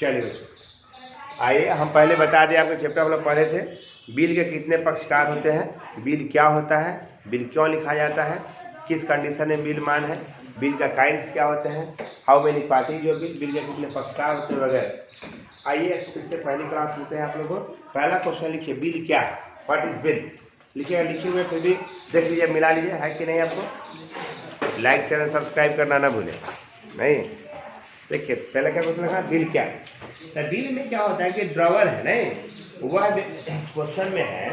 चलिए बच्चों, आइए हम पहले बता दें, आपके चैप्टर हम लोग पढ़े थे बिल के कितने पक्षकार होते हैं, बिल क्या होता है, बिल क्यों लिखा जाता है, किस कंडीशन में बिल मान है, बिल का काइंड्स क्या होते हैं, हाउ मेनी पार्टी जो बिल के कितने पक्षकार होते हैं वगैरह। आइए इससे पहली क्लास लेते हैं आप लोगों को। पहला क्वेश्चन लिखिए, बिल क्या है, व्हाट इज बिल। लिखिएगा, लिखे हुए फिर भी देख लीजिए, मिला लीजिए है कि नहीं। आपको लाइक शेयर सब्सक्राइब करना ना भूलें। नहीं देखिए, पहले क्या क्वेश्चन लिखा, बिल क्या है। तो बिल में क्या होता है कि ड्रॉवर है, नहीं वह क्वेश्चन में है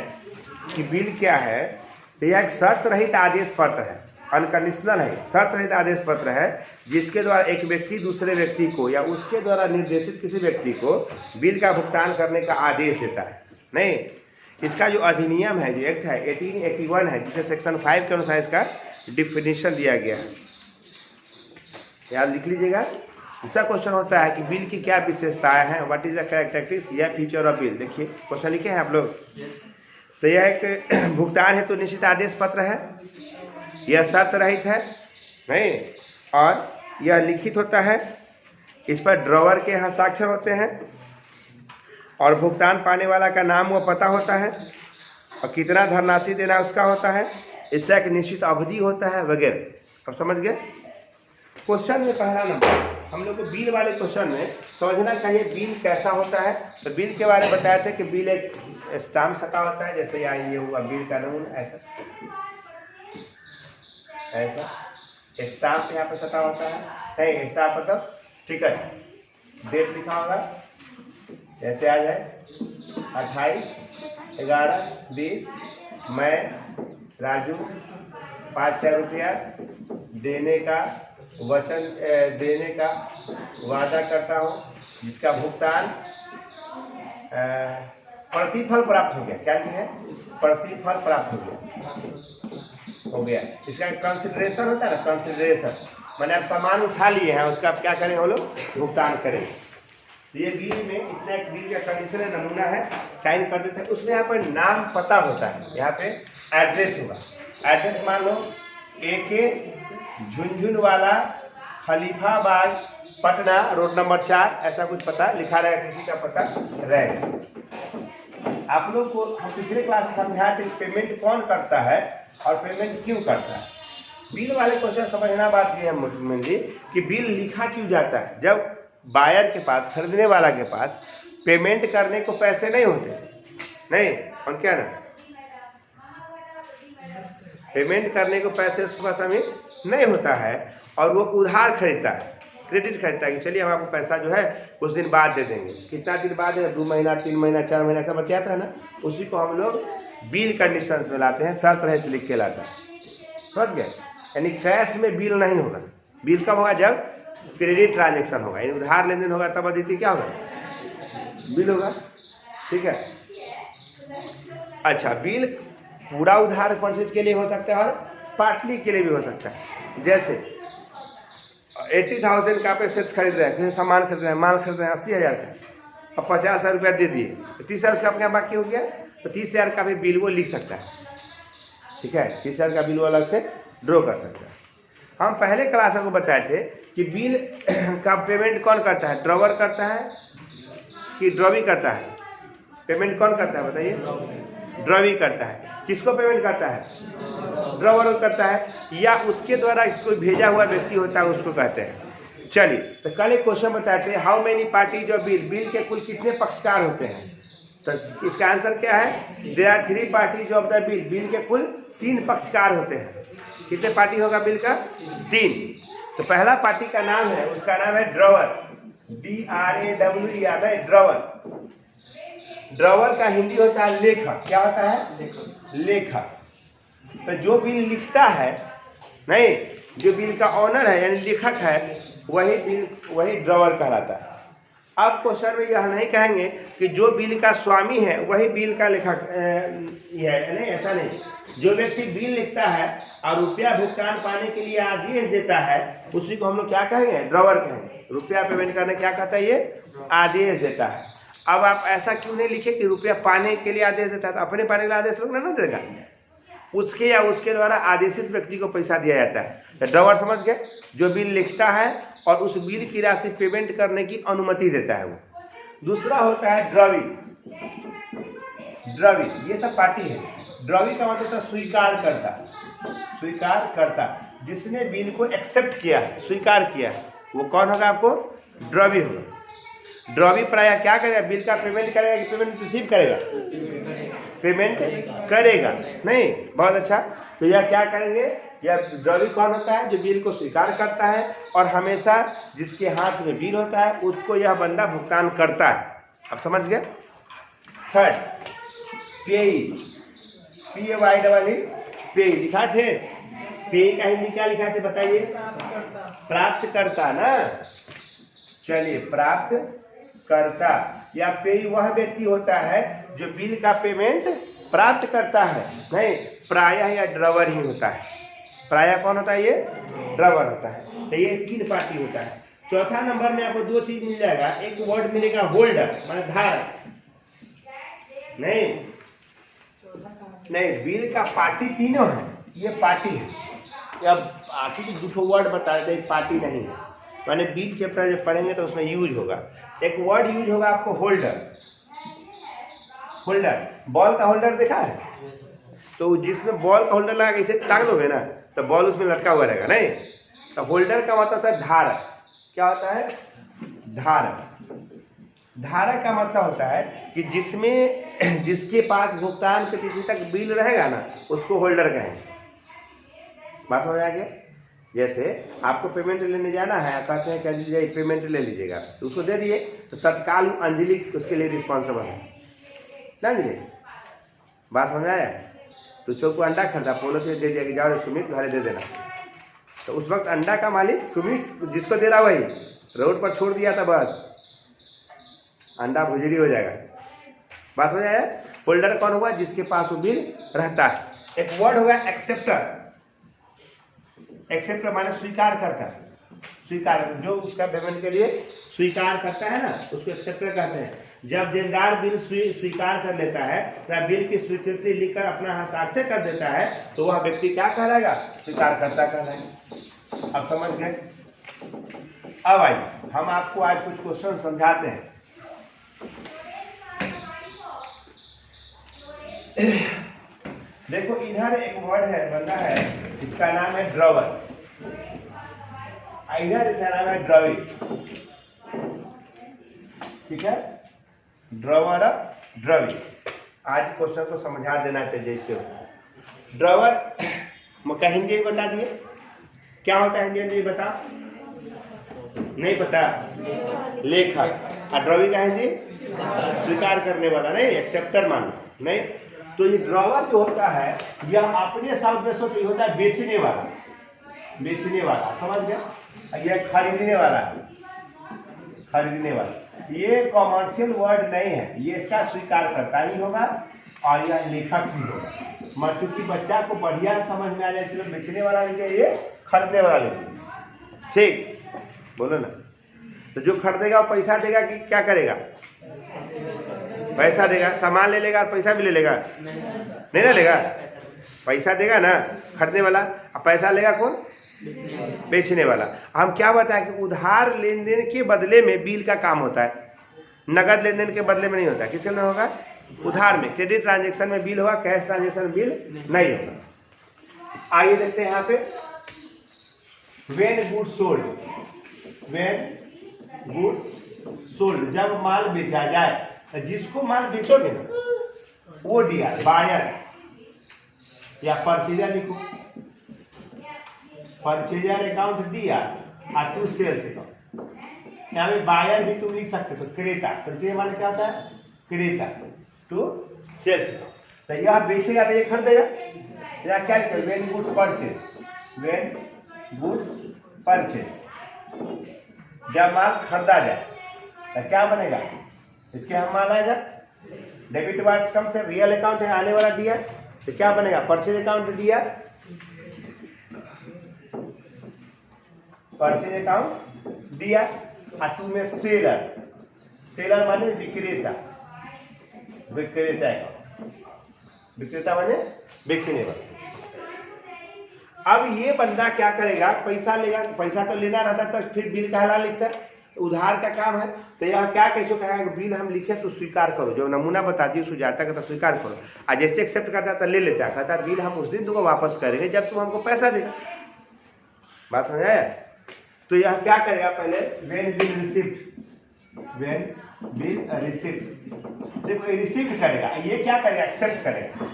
कि बिल क्या है। तो यह एक शर्त रहित आदेश पत्र है, अनकंडीशनल है, शर्त रहित आदेश पत्र है जिसके द्वारा एक व्यक्ति दूसरे व्यक्ति को या उसके द्वारा निर्देशित किसी व्यक्ति को बिल का भुगतान करने का आदेश देता है। नहीं, इसका जो अधिनियम है, जो एक्ट है 1881 है, जिसे सेक्शन 5 के अनुसार इसका डिफिनीशन दिया गया है। याद लिख लीजिएगा। दूसरा क्वेश्चन होता है कि बिल की क्या विशेषताएं हैं, व्हाट इज द कैरेक्टरिस्टिक्स या फीचर ऑफ बिल। देखिए क्वेश्चन लिखे हैं आप लोग। तो यह एक भुगतान हेतु तो निश्चित आदेश पत्र है, यह शर्त रहित है, नहीं, और यह लिखित होता है, इस पर ड्रॉवर के हस्ताक्षर होते हैं, और भुगतान पाने वाला का नाम व पता होता है, और कितना धनराशि देना उसका होता है, इसका एक निश्चित अवधि होता है वगैरह। अब समझ गए। क्वेश्चन में पहला नंबर हम लोग को बिल वाले क्वेश्चन में समझना चाहिए बिल कैसा होता है। तो बिल के बारे में बताया था कि बिल एक स्टाम्प सटा होता है, जैसे यहाँ ये हुआ बिल का नमूना, ऐसा ऐसा स्टाम्प यहाँ पे सटा होता है। नहीं, स्टाम्प मतलब टिकट, डेट लिखा होगा, जैसे आ जाए 28/11/20 मैं राजू 5,000 रुपया देने का वचन देने का वादा करता हूँ, जिसका भुगतान प्रतिफल प्राप्त हो गया। क्या है? प्रतिफल प्राप्त हो गया। इसका कंसिडरेशन होता है ना, कंसिडरेशन मैंने आप सामान उठा लिए हैं, उसका आप क्या करें, वो लोग भुगतान करें। तो ये बिल में इतना एक बिल का कंडीशन है, नमूना है, साइन कर देते हैं। उसमें यहाँ पर नाम पता होता है, यहाँ पे एड्रेस होगा। एड्रेस मान लो AK Jhunjhunwala Khalifabagh Patna road number 4, ऐसा कुछ पता लिखा रहेगा, किसी का पता रहेगा। आप लोग को हम पिछले क्लास में समझाया था पेमेंट कौन करता है और पेमेंट क्यों करता है। बिल वाले क्वेश्चन समझना बात ये है मेनली कि बिल लिखा क्यों जाता है। जब बायर के पास, खरीदने वाला के पास पेमेंट करने को पैसे नहीं होते, नहीं, और क्या ना, पेमेंट करने को पैसे उसके पास अभी नहीं होता है, और वो उधार खरीदता है, क्रेडिट खरीदता है कि चलिए हम आपको पैसा जो है कुछ दिन बाद दे देंगे। कितना दिन बाद है? 2 महीना, 3 महीना, 4 महीना, ऐसा बताता है ना। उसी को हम लोग बिल कंडीशंस में लाते हैं, शर्त रहित लिख के लाता है। समझ गए। यानी कैश में बिल नहीं होगा। बिल कब होगा? जब क्रेडिट ट्रांजेक्शन होगा, यानी उधार लेन देन होगा, तब अदिति क्या होगा? बिल होगा। ठीक है। अच्छा, बिल पूरा उधार परचेज के लिए हो सकता है और पार्टली के लिए भी हो सकता है। जैसे 80,000 का आप एसेट्स खरीद रहे हैं, फिर सामान खरीद रहे हैं, माल खरीद रहे हैं 80,000 का, अब 50,000 रुपया दे दिए, तो 30,000 उसका अपने बाकी हो गया, तो 30,000 का भी बिल वो लिख सकता है। ठीक है, 30,000 का बिल वो अलग से ड्रॉ कर सकता है। हम पहले क्लास में बताए थे कि बिल का पेमेंट कौन करता है, ड्रॉवर करता है कि ड्रॉवी करता है? पेमेंट कौन करता है बताइए? ड्रॉवी करता है। किसको पेमेंट करता है? ड्रॉवर करता है, या उसके द्वारा कोई भेजा हुआ व्यक्ति होता है उसको कहते हैं। चलिए, तो कल एक क्वेश्चन बताते हैं, how many parties of bill, bill के कुल कितने पक्षकार होते हैं। तो इसका आंसर क्या है? There are 3 parties of the bill, bill के कुल 3 पक्षकार होते हैं। कितने पार्टी होगा बिल का? 3। तो पहला पार्टी का नाम है, उसका नाम है ड्रॉवर, DRAWER, ड्रॉवर। ड्रॉवर का हिंदी होता है लेखक। क्या होता है? लेखक। तो जो बिल लिखता है, नहीं, जो बिल का ऑनर है यानी लेखक है, वही ड्रॉवर कहलाता है। अब क्वेश्चन में यह नहीं कहेंगे कि जो बिल का स्वामी है वही बिल का लेखक है, नहीं, ऐसा नहीं। जो व्यक्ति बिल लिखता है और रुपया भुगतान पाने के लिए आदेश देता है, उसी को हम लोग क्या कहेंगे? ड्रॉवर कहेंगे। रुपया पेमेंट करने क्या कहता है? ये आदेश देता है। अब आप ऐसा क्यों नहीं लिखे कि रुपया पाने के लिए आदेश देता है? तो अपने पाने के लिए आदेश लोग ना देगा, उसके या उसके द्वारा आदेशित व्यक्ति को पैसा दिया जाता है। तो ड्रॉवर समझ गए, जो बिल लिखता है और उस बिल की राशि पेमेंट करने की अनुमति देता है वो। दूसरा होता है द्रवी। द्रवी ये सब पार्टी है। द्रवी का मतलब होता है स्वीकार करता, स्वीकार करता, जिसने बिल को एक्सेप्ट किया है, स्वीकार किया है, वो कौन होगा? आपको द्रवी होगा। द्रवी प्राय क्या करेगा? बिल का पेमेंट करेगा कि पेमेंट रिसीव करेगा? पेमेंट करेगा। नहीं, बहुत अच्छा। तो यह क्या करेंगे? यह द्रवी कौन होता है? जो बिल को स्वीकार करता है और हमेशा जिसके हाथ में बिल होता है उसको यह बंदा भुगतान करता है। अब समझ गए? थर्ड, पेई, PAY पेई लिखा थे। पेई का हिंदी क्या लिखा थे बताइए? प्राप्त करता ना। चलिए, प्राप्त करता या पेई वह व्यक्ति होता है जो बिल का पेमेंट प्राप्त करता है। नहीं, प्रायः या ड्रवर ही होता है। प्रायः कौन होता है? ये ड्रवर होता है। तो ये 3 पार्टी होता है। चौथा नंबर में आपको 2 चीज मिल जाएगा। एक वर्ड मिलेगा होल्डर, माने धारक। नहीं, बिल का पार्टी तीनों है। ये पार्टी है। अब आखिर 2 वर्ड बता देते हैं, पार्टी नहीं है। माने बिल चैप्टर जब पढ़ेंगे तो उसमें यूज होगा। एक वर्ड यूज होगा आपको होल्डर। होल्डर, बॉल का होल्डर देखा है? तो जिसमें बॉल का होल्डर लगा के इसे टांग दोगे ना तो बॉल उसमें लटका हुआ रहेगा। नहीं, तो होल्डर का मतलब होता है धारक। क्या होता है? धारक। धारक का मतलब होता है कि जिसके पास भुगतान की तिथि तक बिल रहेगा ना उसको होल्डर कहेंगे। बात समझ आ गया? जैसे आपको पेमेंट लेने जाना है, कहते हैं कि पेमेंट ले लीजिएगा, तो उसको दे दिए तो तत्काल अंजलि उसके लिए रिस्पॉन्सिबल है ना अंजलि। बात समझ आया? तो चौक को अंडा खरीदा, पोलो दे दिया कि जाओ सुमित घरे दे देना। तो उस वक्त अंडा का मालिक सुमित, जिसको दे रहा वही रोड पर छोड़ दिया था, बस अंडा भुजरी हो जाएगा। बात समझ आया? होल्डर कौन होगा? जिसके पास वो बिल रहता है। एक वर्ड होगा एक्सेप्टर। एक्सेप्टर माने स्वीकार करता, स्वीकार, जो उसका पेमेंट के लिए स्वीकार करता है ना उसको एक्सेप्टर कहते हैं। जब देनदार बिल स्वीकार कर लेता है या बिल की स्वीकृति लिखकर अपना हस्ताक्षर कर देता है तो वह व्यक्ति क्या कहलाएगा? स्वीकार करता कहलाएगा। अब समझ गए? अब आइए हम आपको आज कुछ क्वेश्चन समझाते हैं। देखो, इधर एक वर्ड है, बंदा है, इसका नाम है ड्रवर। इधर इसका नाम है द्रवी। ठीक है, ड्रवर, द्रवी। आज क्वेश्चन को समझा देना चाहिए। जैसे ड्रवर का हिंदी बता दिए, क्या होता है हिंदी में? बता, नहीं पता? लेखक। और द्रवी का हिंदी स्वीकार करने वाला, नहीं, एक्सेप्टर मानो। नहीं, तो ये ड्रॉवर जो होता है यह अपने शब्द में सोचो, होता है बेचने वाला। बेचने वाला, समझ गया? यह खरीदने वाला है, खरीदने वाला। ये कॉमर्शियल वर्ड नहीं है, ये इसका स्वीकार करता ही होगा और यह लेखक ही होगा। चूंकि बच्चा को बढ़िया समझ में आ जाए, इसलिए बेचने वाला लिखे, ये खरीदने वाला लिखे। ठीक, बोलो ना। तो जो खरीदेगा वो पैसा देगा कि क्या करेगा? पैसा देगा। सामान ले लेगा और पैसा भी ले लेगा? नहीं ना लेगा, पैसा देगा ना खरीदने वाला। अब पैसा लेगा कौन? बेचने वाला। हम क्या बताएं कि उधार लेन देन के बदले में बिल का काम होता है, नगद लेन देन के बदले में नहीं होता है। किसके में होगा? उधार में। क्रेडिट ट्रांजेक्शन में बिल होगा, कैश ट्रांजेक्शन में बिल नहीं होगा। आइए देखते हैं यहाँ पे, when goods sold. When goods sold, जब माल बेचा जाए, जिसको माल बेचोगे ना वो दिया, बायर या परचेजर लिखो। परचेजर अकाउंट दिया और टू सेल्स अकाउंट। यहाँ पे बायर भी तुम लिख सकते हो, क्रेता। परचेजर माने क्या होता है? क्रेता। To sales account. तो यह बेचेगा तो ये खरीदेगा। या क्या लिखा? When goods purchase. When goods purchase, जब माल खरीदा जाए तो क्या बनेगा? इसके हम माल आएगा, डेबिट वर्ड्स कम से रियल अकाउंट है, आने वाला दिया, तो क्या बनेगा? परचेज अकाउंट दिया, परचेज अकाउंट दिया। और टू में सेलर। सेलर माने विक्रेता, विक्रेता अकाउंट। विक्रेता माने बेचने वाला। अब ये बंदा क्या करेगा? पैसा लेगा, पैसा तो लेना रहता है, तो फिर बिल कहला लिखता है। उधार का काम है। तो यह क्या कैसे कहेगा कि बिल हम लिखे तो स्वीकार करो, जो नमूना बताती है सुजाता का, तो स्वीकार करो। और जैसे एक्सेप्ट करता है तो ले लेता है, कहता है बिल हम उस दिन तुमको वापस करेंगे जब तुम हमको पैसा देगा। बात समझ आया? तो यह क्या करेगा पहले, when bill received, when bill received, देखो रिसीव्ड करेगा, ये क्या करेगा, एक्सेप्ट करेगा।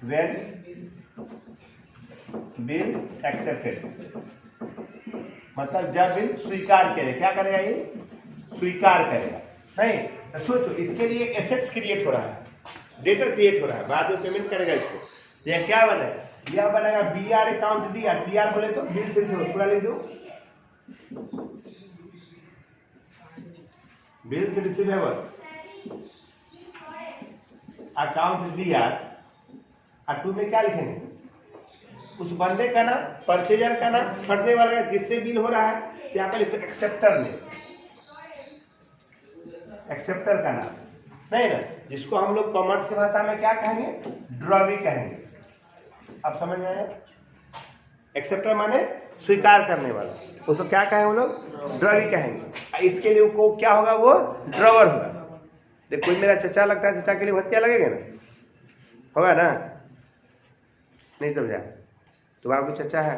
व्हेन बिल एक्सेप्टेड, मतलब जब बिल स्वीकार करेगा, क्या करेगा, ये स्वीकार करेगा। नहीं तो सोचो, इसके लिए एसेट्स क्रिएट हो रहा है, डेटर क्रिएट हो रहा है, बाद में पेमेंट करेगा इसको। यह क्या बनेगा, यह बनेगा B R account D R, B R बोले तो बिल से पूरा लिख दो, बिल से रिसीवेबल अकाउंट डी आर, और टू में क्या लिखेंगे, उस बंदे का नाम, परचेजर का नाम, खरीदने वाले का, जिससे बिल हो रहा है, यहाँ पे लिखो एक्सेप्टर ने, एक्सेप्टर का नाम, नहीं ना, जिसको हम लोग कॉमर्स की भाषा में क्या कहेंगे, ड्रॉवी कहेंगे। अब समझ में आया? एक्सेप्टर माने स्वीकार करने वाला, उसको क्या कहेंगे हम लोग, ड्रॉवी कहेंगे। इसके लिए को क्या होगा, वो ड्रॉवर होगा। देखो कोई मेरा चचा लगता है, चचा के लिए भतिया लगेगा ना, होगा ना, नहीं समझा? तुम्हारा कोई चचा है,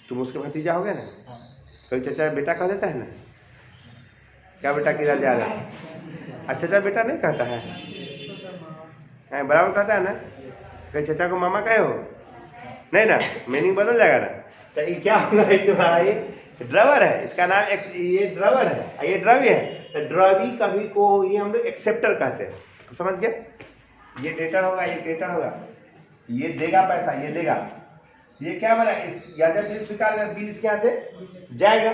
तुम उसके भतीजा हो गए ना, कोई चचा बेटा कह देता है ना, क्या बेटा किधर जा रहा है, अच्छा चचा बेटा नहीं कहता है, बराबर कहता है ना, कोई चचा को मामा कहे हो, नहीं ना, मीनिंग बदल जाएगा ना। तो ये क्या होगा, तुम्हारा ये ड्राइवर है, इसका नाम ये ड्राइवर है, ये ड्रावी है। तो ड्रावी कभी को ये हम लोग एक्सेप्टर कहते हैं, तो समझ गए, ये डेटर होगा, ये क्रेडिटर होगा, ये देगा पैसा, ये देगा, ये क्या बना, इस या जब बिल स्वीकार कर, बिल इसके यहाँ से जाएगा,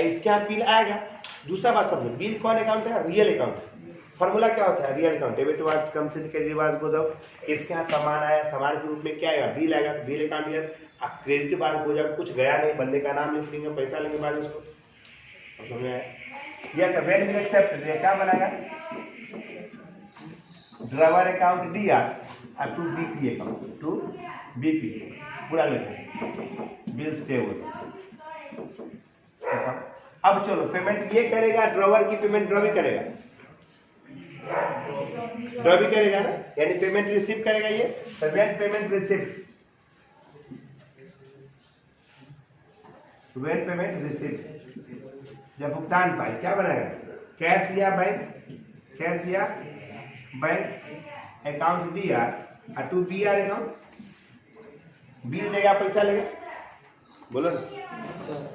इसके यहाँ बिल आएगा। दूसरा बात समझो, बिल कौन अकाउंट है, रियल अकाउंट। फॉर्मूला क्या होता है, real account, debit towards comes in credit towards goes out. इसके यहाँ सामान आया, सामान के रूप में क्या आएगा, बिल आएगा, बिल अकाउंट ईयर, क्रेडिट बार गोज आउट, कुछ गया नहीं, बंदे का नाम लिख देंगे, पैसा लेंगे बाद उसको, समझ में आया? यह व्हेन बिल एक्सेप्टेड, ये क्या बनाएगा, ड्राइवर अकाउंट डी आर और to BP account, to BP पूरा लेते, बिल्स पेबल। अब चलो पेमेंट ये करेगा, ड्राइवर की पेमेंट ड्रॉवी करेगा, ड्रॉवी करेगा ना, यानी पेमेंट रिसीव करेगा ये, तो when payment receive, when payment receive, जब भुगतान पाए, क्या बनाएगा, कैश या बैंक, कैश या बैंक अकाउंट डी आर और to B R account, bill देगा, पैसा लेगा, बोलो ना,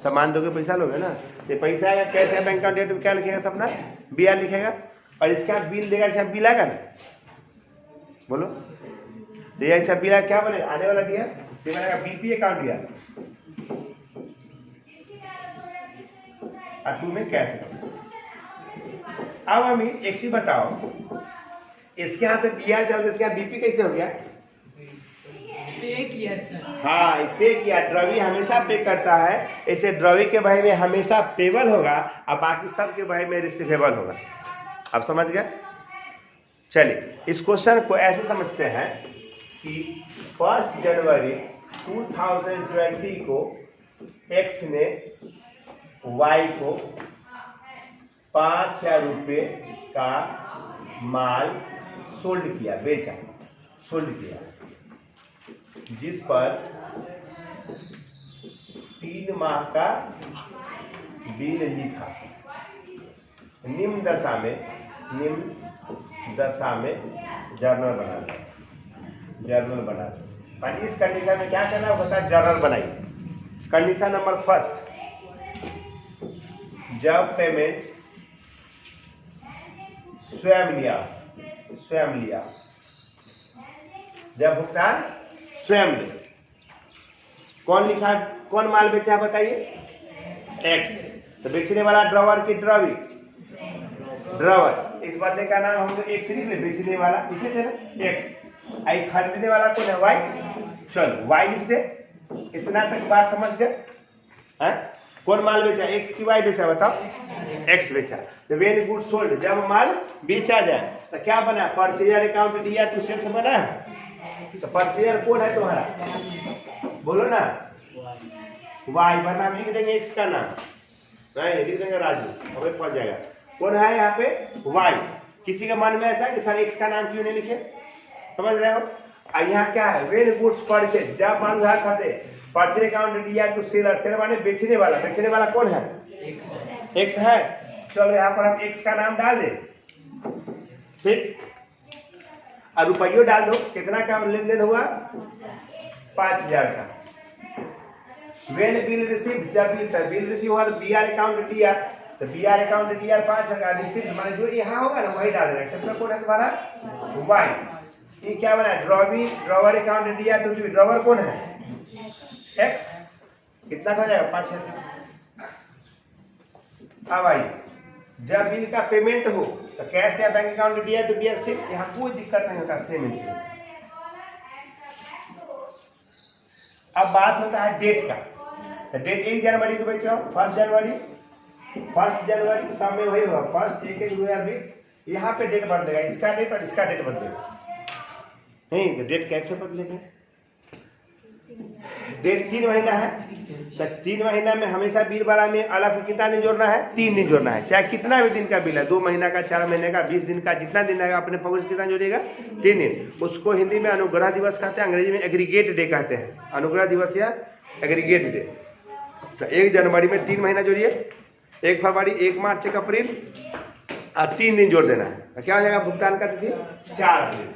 सामान दोगे पैसा लोगे ना, ये पैसा आएगा, कैश या बैंक अकाउंट डेट क्या लिखेगा, सपना बी आर लिखेगा, और इसके बाद बिल देगा, अच्छा बिल आएगा ना, बोलो, ये अच्छा बिल क्या बनेगा, आने वाला दिया, ये बनेगा बीपी अकाउंट दिया, और टू में कैश अकाउंट। अब हम एक चीज बताओ, इसके यहाँ से बी आर चल रहा, इसके यहाँ बीपी कैसे हो गया, पे किया सर, हाँ पे किया, ड्रॉवी हमेशा पे करता है, ऐसे ड्रॉवी के भाई में हमेशा पेबल होगा और बाकी सब के भाई में रिसीवेबल होगा। आप समझ गए? चलिए इस क्वेश्चन को ऐसे समझते हैं कि 1 जनवरी 2020 को एक्स ने वाई को 5,000 रुपये का माल सोल्ड किया, बेचा, सोल्ड किया, जिस पर 3 माह का बिल लिखा। निम्न दशा में जर्नल बना दो, जर्नल बना दो। और इस कंडीशन में क्या करना होता है, जर्नल बनाइए। कंडीशन नंबर फर्स्ट, जब पेमेंट स्वयं लिया, जब भुगतान स्वयं ले, कौन लिखा, कौन माल बेचा है बताइए, एक्स, तो बेचने वाला ड्रावर की ड्रावी, ड्रावर, इस बंदे का नाम हम लोग एक्स लिख ले, बेचने वाला लिखे थे ना एक्स, आई खरीदने वाला कौन है, वाई, चलो वाई लिख दे। इतना तक बात समझ गए? कौन माल बेचा, एक्स की वाई बेचा, बताओ, एक्स बेचा। द वेरी गुड सोल्ड, जब माल बेचा जाए तो क्या बना, परचेजर अकाउंट दिया टू सेल्स बना है, तो परचेजर कौन है तुम्हारा, बोलो ना, वाई, वरना हम लिख देंगे एक्स का नाम, नहीं लिख देंगे राजू, हमें पहुंच जाएगा। कौन है यहाँ पे? वाई। किसी के मन में ऐसा कि सर एक्स का नाम क्यों नहीं लिखे? समझ रहे हो? यहाँ क्या है? वेन गुड्स परचेज, जब माल उधार खरीदे, परचेज अकाउंट दिया टू सेलर, सेलर माने बेचने वाला, बेचने वाला कौन है? एक्स है। चलो यहाँ पर हम एक्स का नाम डाल दें, ठीक, और रुपये डाल दो। कितना का लेन देन हुआ? 5000 का। वेन बिल रिसीव, जब बिल रिसीव हुआ तो बीआर अकाउंट दिया, तो बीआर अकाउंट दिया 5000 रिसीव, माने जो यहाँ होगा ना वही डाल देना। एक्सेप्टर कौन है तुम्हारा? वाई। ये क्या बना? ड्रॉवर अकाउंट दिया तो ड्रॉवर कौन है? एक्स। कितना का हो जाएगा? 5000। अब आई जब बिल का पेमेंट हो तो कैश या बैंक अकाउंट दिया तो बीआर से, यहाँ कोई दिक्कत नहीं होता, सेम इंट्री। अब बात होता है डेट का। तो डेट 1 जनवरी को बेचो, 1 जनवरी के सामने वही हुआ 1/1/2020। यहाँ पे डेट बदलेगा, इसका डेट और इसका डेट बदलेगा। नहीं तो डेट कैसे बदलेगा? डेट 3 महीना है तो 3 महीना में हमेशा बिल वाला में अलग से कितना दिन जोड़ना है? 3 दिन जोड़ना है। चाहे कितना भी दिन का बिल है, 2 महीना का, 4 महीने का, 20 दिन का, जितना दिन रहेगा अपने पॉकेट कितना जोड़ेगा? 3 दिन। उसको हिंदी में अनुग्रह दिवस कहते हैं, अंग्रेजी में एग्रीगेट डे कहते हैं। अनुग्रह दिवस या एग्रीगेट डे। तो 1 जनवरी में 3 महीना जोड़िए, 1 फरवरी, 1 मार्च, 1 अप्रैल और 3 दिन जोड़ देना है। तो क्या हो जाएगा भुगतान का तिथि? 4 अप्रैल।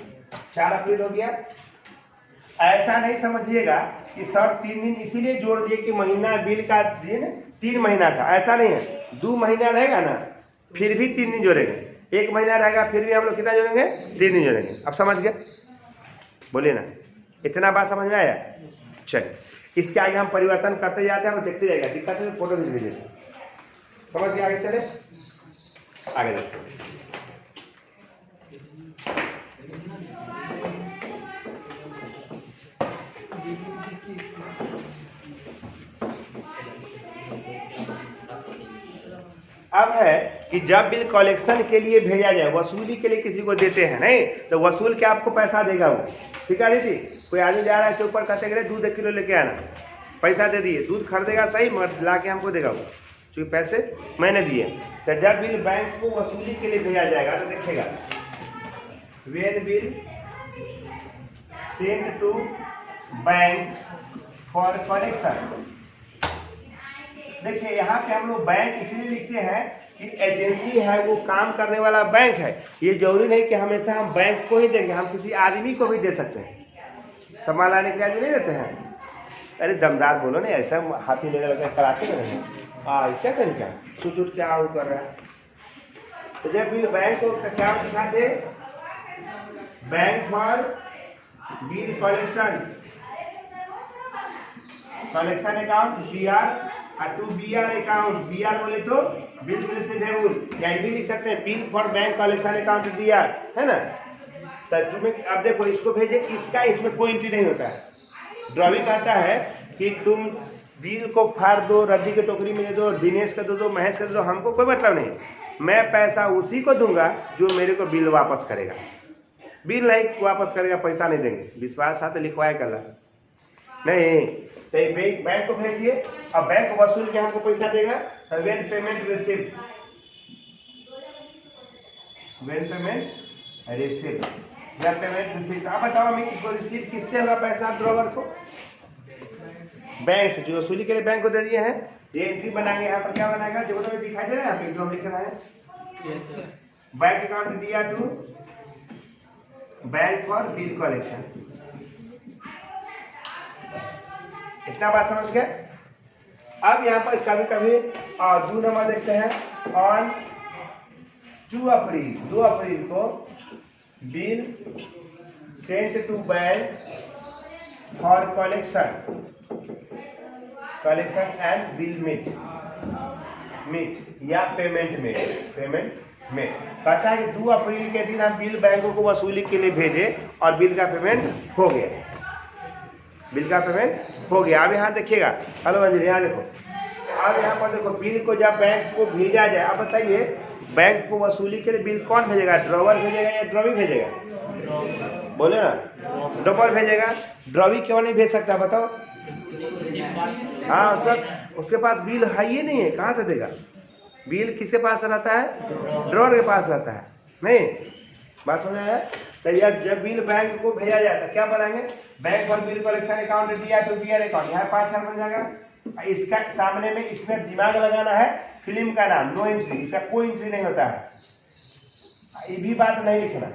4 अप्रैल हो गया। ऐसा नहीं समझिएगा कि सर 3 दिन इसीलिए जोड़ दिए कि महीना बिल का दिन 3 महीना था, ऐसा नहीं है। 2 महीना रहेगा ना फिर भी 3 दिन जोड़ेंगे, 1 महीना रहेगा फिर भी हम लोग कितना जोड़ेंगे? 3 दिन जोड़ेंगे। अब समझ गए? बोलिए ना, इतना बात समझ में आया? चलिए इसके आगे हम परिवर्तन करते जाते हैं और देखते जाएगा। दिक्कत है तो फोटो खींच लीजिए। समझ के आगे चले, आगे देखते हैं। अब है कि जब बिल कलेक्शन के लिए भेजा जाए, वसूली के लिए किसी को देते हैं, नहीं तो वसूल के आपको पैसा देगा वो। ठीक है दीदी, कोई आदमी जा रहा है चौक पर, कहते हैं दूध 1 किलो लेके आना, पैसा दे दिए, दूध खरीदेगा सही मगर ला के हमको देगा वो, क्योंकि पैसे मैंने दिए। तो जब बिल बैंक को वसूली के लिए भेजा जाएगा तो देखिएगा, when bill send to bank for collection. देखिए यहाँ पे हम लोग बैंक इसलिए लिखते हैं कि एजेंसी है, वो काम करने वाला बैंक है। ये जरूरी नहीं कि हमेशा हम बैंक को ही देंगे, हम किसी आदमी को भी दे सकते हैं। सामान लाने के लिए आदमी नहीं देते हैं? अरे दमदार बोलो ना, ऐसा हाथी लेने लगता है, कराचे में नहीं क्या करें, क्या छूट छूट क्या वो कर रहा है। तो जब बिल बैंक को क्या दिखाते, bank for bill collection, collection account BR to BR account, BR बोले तो बिल्स रिसीवेबल, या भी लिख सकते हैं bill for bank collection account BR, है ना। तो तुम्हें अब देखो इसको भेजे, इसका इसमें कोई एंट्री नहीं होता है। ड्रॉवी कहता है कि तुम बिल को फाड़ दो, रद्दी की टोकरी में दे दो, दिनेश को दे दो, महेश को दे दो, हमको कोई मतलब नहीं। मैं पैसा उसी को दूंगा जो मेरे को बिल वापस करेगा। बिल नहीं वापस करेगा पैसा नहीं देंगे। विश्वास साथ लिखवाया कर नहीं तो बैंक को भेजिए, अब बैंक वसूल के हमको पैसा देगा। तो when payment received, when payment received या पेमेंट रिसीव्ड। अब बताओ मैं इसको रिसीव किससे होगा पैसा? ड्रॉवर को, बैंक से, जो वसूली के लिए बैंक को दे दिए हैं। ये एंट्री बनाएंगे, यहाँ पर क्या बनाएगा जो तो दिखाई दे रहा है यहाँ पे जो हम लिख रहे हैं, बैंक अकाउंट दिया to bank for bill collection. इतना बात समझ गए? अब यहाँ पर कभी कभी 2 नंबर देखते हैं, ऑन 2 अप्रैल को bill sent to bank for collection and bill meet या पेमेंट में कहता है कि 2 अप्रैल के दिन हम बिल बैंकों को वसूली के लिए भेजे और बिल का पेमेंट हो गया, बिल का पेमेंट हो गया। अब यहाँ देखिएगा, हेलो अंजलि यहाँ देखो, अब यहाँ पर देखो बिल को जब बैंक को भेजा जाए, अब बताइए बैंक को वसूली के लिए बिल कौन भेजेगा? ड्रॉवर भेजेगा या ड्रॉवी भेजेगा? बोले ना, ड्रॉवर भेजेगा। ड्रॉवी क्यों नहीं भेज सकता बताओ? हाँ, उसके पास बिल है ही नहीं है, कहाँ से देगा? बिल किसके पास रहता है? ड्रॉवर के पास रहता है। नहीं, बात समझ आया? तो यार जब बिल बैंक को भेजा जाता है क्या बनाएंगे? बैंक और बिल कलेक्शन अकाउंट दिया टू बियर अकाउंट, यहाँ 5000 बन जाएगा। इसका सामने में इसमें दिमाग लगाना है, फिल्म का नाम नो एंट्री, इसका कोई एंट्री नहीं होता है। ये भी बात नहीं लिखना,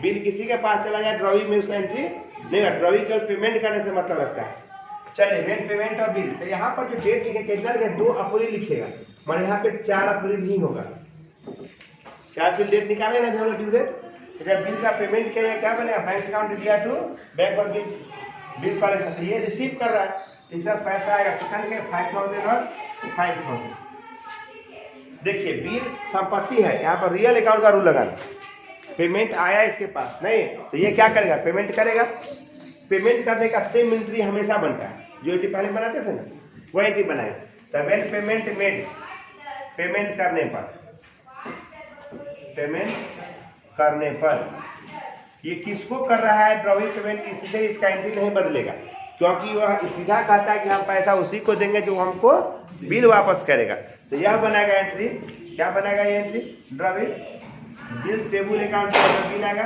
बिल किसी के पास चला जाए ड्रॉइंग में उसका एंट्री नहीं है, ड्रॉइंग का पेमेंट करने से मतलब लगता है। चलिए मेन पेमेंट और बिल, तो यहाँ पर जो डेट लिखे कितना लिखे? 2 अप्रैल लिखेगा, मगर यहाँ पे 4 अप्रैल ही होगा। 4 अप्रैल डेट निकाले ना जो ड्यू डेट। जब बिल का पेमेंट किया क्या बनेगा? बैंक अकाउंट दिया टू बैंक और बिल कलेक्शन, ये रिसीव कर रहा है, इसका पैसा आएगा कितना के? 5000 और 5000। देखिए बिल संपत्ति है, यहाँ पर रियल अकाउंट का रूल लगाना। पेमेंट आया इसके पास नहीं, तो ये क्या करेगा? पेमेंट करेगा। पेमेंट करने का सेम एंट्री हमेशा बनता है, जो एंट्री पहले बनाते थे ना वो एंट्री बनाए। तो व्हेन पेमेंट मेड, पेमेंट करने पर ये किसको कर रहा है ड्रॉइंग पेमेंट? इसलिए इसका एंट्री नहीं बदलेगा, क्योंकि वह सीधा कहता है कि हम पैसा उसी को देंगे जो हमको बिल वापस करेगा। तो यह बनाएगा एंट्री, क्या बनाएगा ये entry? Drawing bills payable account bill आएगा,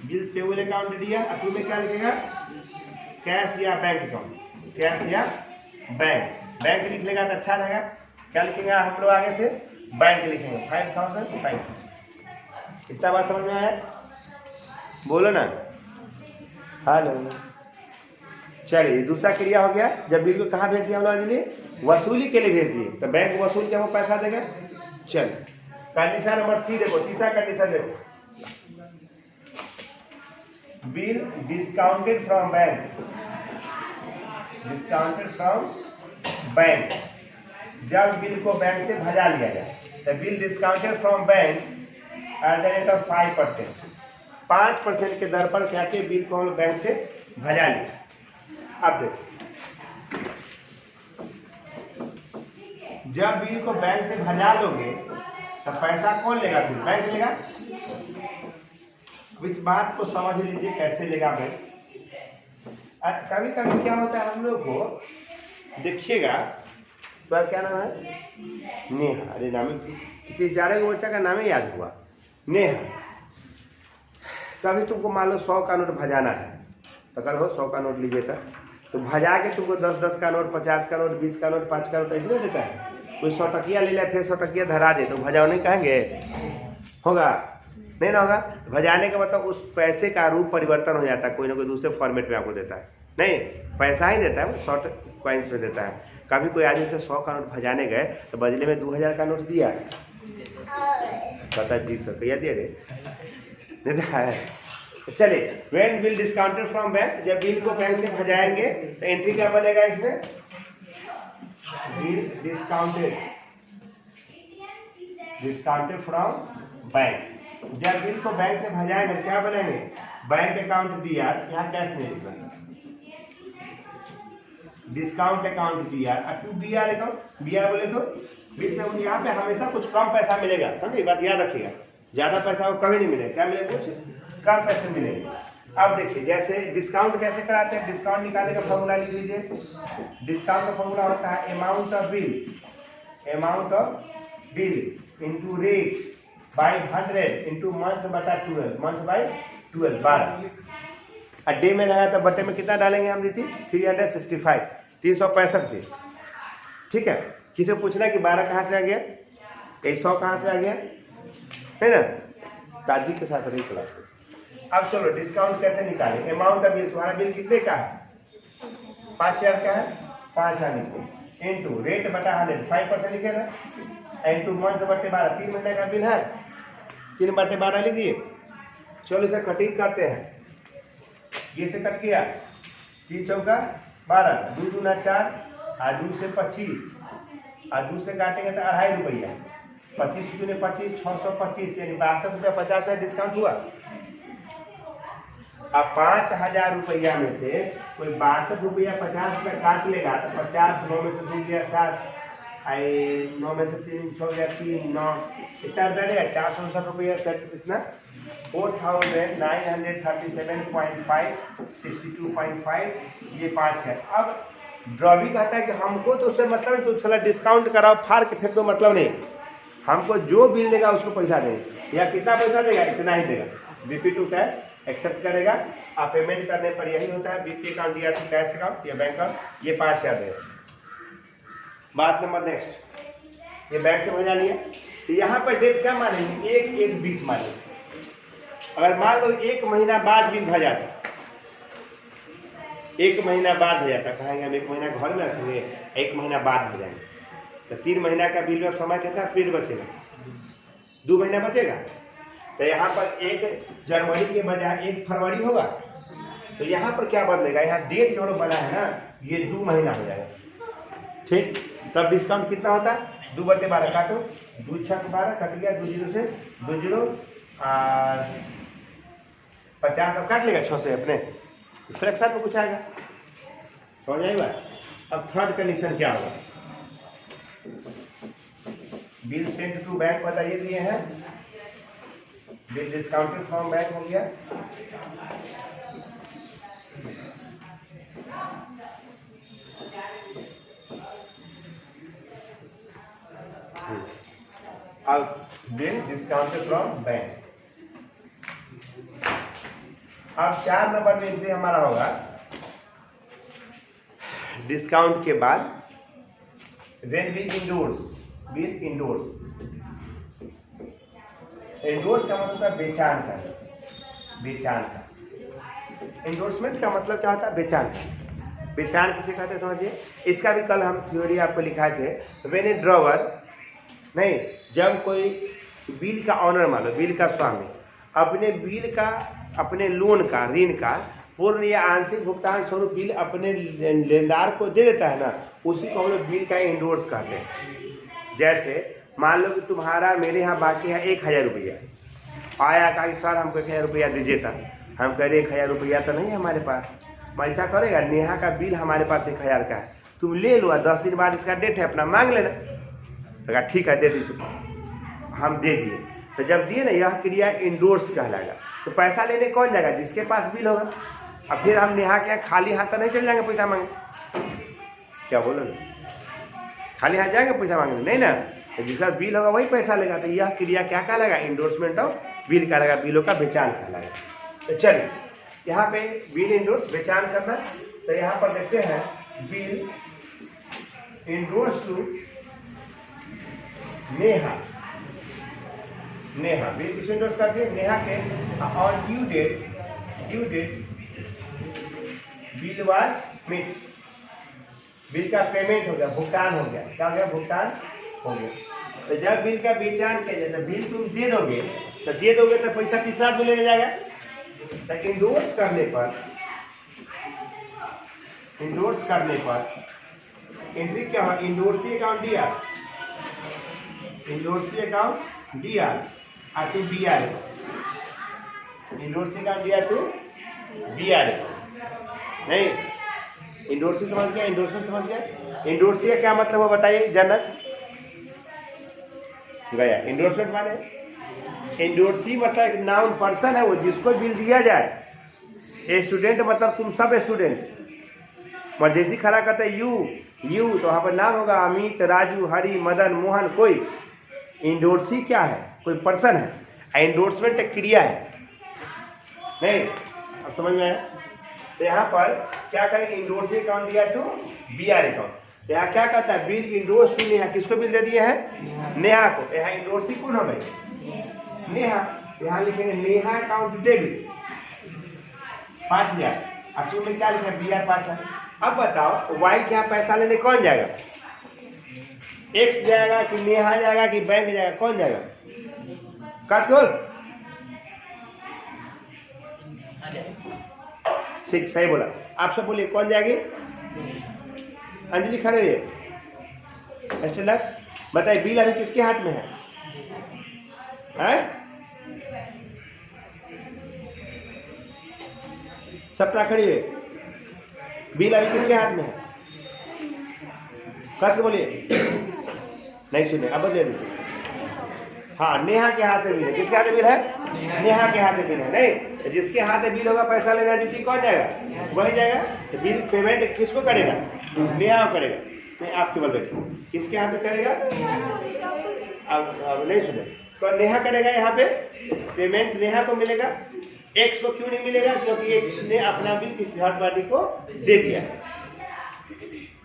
बिल्स पेबल अकाउंट दिया, अटू में क्या लिखेगा? कैश या बैंक अकाउंट, कैश या बैंक। बैंक लिख लेगा तो अच्छा रहेगा। क्या लिखेंगे हम लोग आगे से? बैंक लिखेंगे। 5000। इतना बात समझ में आया? बोलो ना, हेलो। चलिए दूसरा क्रिया हो गया, जब बिल को कहाँ भेज दिया हम लोग लिए? वसूली के लिए भेज दिए, तो बैंक वसूल के हमको पैसा देगा। चल कंडीशन नंबर सी देखो, तीसरा कंडीशन देखो, bill discounted from bank, discounted from bank. जब बिल को बैंक से भजा लिया जाए तो bill discounted from bank at the rate of 5%, 5% के दर पर क्या के बिल को हम बैंक से भजा लिया। अब देखो जब बिल को बैंक से भजा लोगे तो पैसा कौन लेगा? फिर बैंक लेगा। इस बात को समझ लीजिए कैसे लेगा बैंक। कभी कभी क्या होता है हम लोग को देखिएगा, तो क्या नाम है? नेहा। अरे नाम कितने जारे को बच्चा का नाम ही याद हुआ, नेहा। कभी तुमको मान लो 100 का नोट भजाना है, तो कल हो 100 का नोट लीजिए तो भजा के तुमको 10-10 का नोट, 50 का नोट, 20 का नोट, 5 का नोट ऐसे नहीं देता है। कोई 100 टकिया ले लिया, फिर 100 टकिया धरा दे तो भजाओ नहीं कहेंगे? होगा नहीं ना? होगा। भजाने का मतलब उस पैसे का रूप परिवर्तन हो जाता है, कोई ना कोई दूसरे फॉर्मेट में आपको देता है। नहीं, पैसा ही देता है, वो 100 कॉइन्स में देता है। कभी कोई आदमी से 100 का नोट भजाने गए तो बदले में 2000 का नोट दिया, पता 20 रुपया दे रहे देता है। चलिए when bill discounted from bank, जब बिल को बैंक से भजाएंगे तो एंट्री क्या बनेगा इसमें? Bill discounted from bank. जब बिल को बैंक से भजाएंगे क्या बनेंगे? बैंक अकाउंट दिया, यहाँ कैश नहीं लिखना, डिस्काउंट अकाउंट दिया टू बीआर अकाउंट। बीआर बोले तो बिल से यहाँ पे हमेशा कुछ कम पैसा मिलेगा, समझे? बात याद रखिएगा, ज्यादा पैसा वो कभी नहीं मिलेगा। क्या मिलेगा? कुछ कम पैसे मिलेंगे। अब देखिए जैसे डिस्काउंट कैसे कराते हैं, डिस्काउंट निकालने का फॉर्मूला लिख लीजिए। डिस्काउंट का फॉर्मूला होता है amount of bill into rate by 100 into month बटा 12, मंथ बाई 12 12। डे में लगा तो बटे में कितना डालेंगे हम? दी 365, 365 दिन। ठीक है। किसी को पूछना कि 12 कहाँ से आ गया, 100 कहाँ से आ गया, है ना? ताजी के साथ रही क्लास। अब चलो डिस्काउंट कैसे निकालें? अमाउंट ऑफ बिल, तुम्हारा बिल कितने का है? 5000 का है, 5000 लिखो इंटू रेट बटा 100, 5% लिखेगा, इंटू मंथ बटे 12, 3 महीने का बिल है, 3 बटे 12 लिख दिए। चलो इसे कटिंग करते हैं। ये से कट किया, 3 चौका 12, 2 दूना 4, और 2 से 25, और 2 से काटेंगे तो 2.5 रुपया, 25 दूने 25, 625, यानी 62 रुपया 50 डिस्काउंट हुआ। अब 5000 रुपया में से कोई 62 रुपया 50 रुपया काट लेगा तो 50, 9 में से 2 गया 7, 9 में से 3 6 गया 3, 9, कितना रुपया? 459 रुपया। सेट कितना? 4937.5, 62.5, ये 5 है। अब ड्रॉ भी कहता है कि हमको तो उससे मतलब नहीं, तो थोड़ा डिस्काउंट कराओ, फाड़ के फेंक दो, मतलब नहीं, हमको जो बिल देगा उसको पैसा देंगे, या कितना पैसा देगा इतना ही देगा। बीपी टू कैश एक्सेप्ट करेगा। आप पेमेंट करने पर यही होता है, बीपी अकाउंट या कैश अकाउंट या बैंक अकाउंट, ये 5000 देगा। बात नंबर नेक्स्ट, ये बैंक से भेजा लिया, तो यहाँ पर डेट क्या मानेंगे, 1/1/20 मानेंगे। अगर मान लो 1 महीना बाद बिल भर जाता, 1 महीना बाद हो जाता, कहेंगे हम 1 महीना घर में रखेंगे, 1 महीना बाद हो जाएंगे, तो 3 महीना का बिल में समय कितना पीरियड बचेगा, 2 महीना बचेगा। तो यहाँ पर 1 जनवरी के बजाय 1 फरवरी होगा, तो यहाँ पर क्या बदलेगा, यहाँ डेट जो बना है ना, ये 2 महीना हो जाएगा। ठीक, तब डिस्काउंट कितना होता है, 2/12 काटो, 2 6 12 कट गया, 2 0 से 2 0 50, अब काट लेगा 6 से अपने, फ्रैक्शन में कुछ आएगा, समझ आई बात। अब थर्ड कंडीशन क्या होगा, बिल सेंट टू बैंक बताइए दिए हैं, बिल डिस्काउंटेड फ्रॉम बैंक हो गया, अब बिल डिस्काउंटेड फ्रॉम बैंक। अब 4 नंबर में से हमारा होगा डिस्काउंट के बाद when we endorse, bill endorse, endorse का मतलब है बेचान का, बेचान का। इंडोर्समेंट का मतलब क्या होता है, बेचान का। बेचान किसे कहते हैं समझिए, इसका भी कल हम थ्योरी आपको लिखाए थे। व्हेन ए ड्रॉवर, नहीं, जब कोई बिल का ऑनर मान लो, बिल का स्वामी अपने बिल का, अपने लोन का, ऋण का पूर्ण या आंशिक भुगतान स्वरूप बिल अपने लेनदार को दे देता है ना, उसी को हम लोग बिल का इंडोर्स कहते हैं। जैसे मान लो कि तुम्हारा मेरे यहाँ बाकी है 1000 रुपया, आया कहा कि सर हमको 1000 रुपया दीजिए था, हम कह रहे 1000 रुपया तो नहीं है हमारे पास, मैं ऐसा करेगा, नेहा का बिल हमारे पास 1000 का है, तुम ले लो, 10 दिन बाद इसका डेट है, अपना मांग लेना। तो ठीक है दे दीजिए, हम दे दिए। तो जब दिए ना, यह क्रिया इंडोर्स कहलाएगा। तो पैसा लेने कौन जाएगा, जिसके पास बिल होगा। अब फिर हम नेहा के खाली हाथ तो नहीं चल जाएंगे पैसा मांगे, क्या बोलोगे, खाली हाथ जाएंगे पैसा मांगने, नहीं ना, तो जिसका बिल होगा वही पैसा लेगा। तो यह क्रिया क्या कहलाएगा, इंडोर्समेंट ऑफ बिल कहलाएगा, बिलों का बेचान कहलाएगा। तो चलिए यहाँ पे बिल इंडोर्स बेचान करना, तो यहाँ पर देखते हैं bill endorse to Neha, Neha bill किस इंडोर्स करती है, नेहा के on due date bill was meet, बिल का पेमेंट हो गया, भुगतान हो गया, क्या हो गया, भुगतान हो गया। तो जब बिल का बेचान किया जाए, बिल तुम दे दोगे तो पैसा तीसरा आदमी लेने जाएगा। तो इंडोर्स करने पर एंट्री क्या हो, endorsee account DR, endorsee account DR to BR, endorsee account DR to BR, नहीं, इंडोर्सी समझ गया, इंडोर्समेंट समझ गया। इंडोर्सी का क्या मतलब है बताइए, जनक गया। इंडोर्समेंट माने, इंडोर्सी मतलब एक नाउन पर्सन है, वो जिसको बिल दिया जाए। स्टूडेंट मतलब तुम सब स्टूडेंट, मजेसी खड़ा करते हैं यू, तो वहाँ पर नाम होगा अमित, राजू, हरि, मदन, मोहन, कोई। इंडोर्सी क्या है, कोई पर्सन है, इंडोर्समेंट एक क्रिया है, नहीं, अब समझ में आया। तो यहाँ पर क्या करेंगे, इंडोर्सी अकाउंट दिया टू बीआर अकाउंट। यहाँ क्या कहता है, बिल इंडोर्स टू नेहा, किसको बिल दे दिए हैं, नेहा को। यहाँ इंडोर्सी कौन हो गई, नेहा। यहाँ लिखेंगे नेहा अकाउंट डेबिट 5000, अब टू में क्या लिखा है, बीआर 5000। अब बताओ वाई के यहाँ पैसा लेने कौन जाएगा, एक्स जाएगा कि नेहा जाएगा कि बैंक जाएगा, कौन जाएगा, कस बोल, सही बोला, आप सब बोलिए कौन जाएगी, अंजलि खड़े हुए, बताइए बिल अभी किसके हाथ में है? सपना खड़ी हुई, बिल अभी किसके हाथ में है, कस बोलिए, नहीं सुने, अब बदले दीजिए, हाँ, नेहा के हाथ में बिल है। किसके हाथ में बिल है? नेहा के हाथ में बिल है। नहीं, जिसके हाथ में बिल होगा पैसा लेना दीदी कौन जाएगा? वही जाएगा। तो बिल पेमेंट किसको करेगा? नेहा को करेगा। नहीं, आप केवल बैठो, किसके हाथ में करेगा? अब नहीं सुने तो नेहा करेगा। यहाँ पे पेमेंट नेहा को मिलेगा। एक्स को क्यों नहीं मिलेगा? क्योंकि एक्स ने अपना बिल किसी थर्ड पार्टी को दे दिया।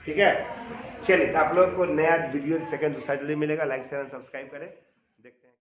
ठीक है, चलिए, तो आप लोग को नया वीडियो सेकंड दूसरा जल्दी मिलेगा। लाइक शेयर सब्सक्राइब करें।